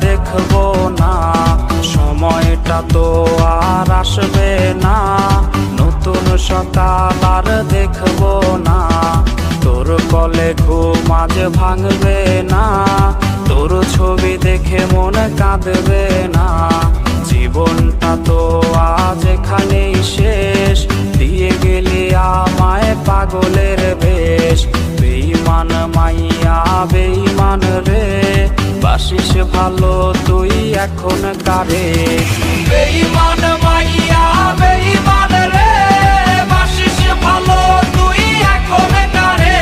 দেখবো না, সময়টা তো আর আসবে না, নতুন সকাল আর দেখবো না, তোর কলে ঘুম আজ ভাঙবে না, তোর ছবি দেখে মন কাঁদবে না, জীবনটা তো আজ এখানেই শেষ, দিয়ে গেলি আমায় পাগলের বেশ, বেঈমান মাইয়া বেঈমান রে, বাসিস ভালো তুই এখন কারে, বেঈমান মাইয়া বেঈমান রে, বাসিস ভালো তুই এখন কারে,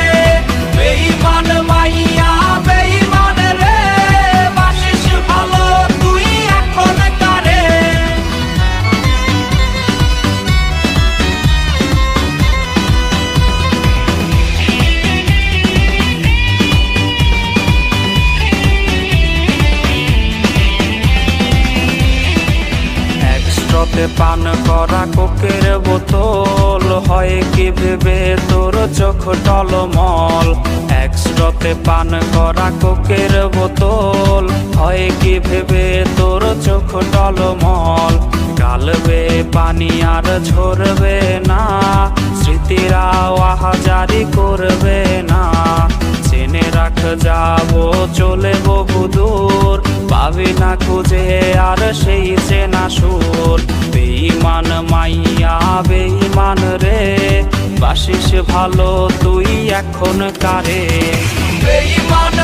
বেঈমান মাইয়া বেঈমান রে, বাসিস ভালো তুই এখন কারে। একশোতে পান করা কোকের বোতল, হয় কি ভেবে তোর চোখ টলমল, একশোতে পান করা কোকের বোতল, হয় কি ভেবে তোর চোখ টলমল, গালবে পানি আর ঝরবে না, স্মৃতিরা আহাজারি করবে না, জেনে রাখ যাবো চলে বহু দূর, পাবি না খুঁজে আর সেই চেনা সুর, বেঈমান মাইয়া বেঈমান রে, বাসিস ভালো তুই এখন কারে, বেঈমান।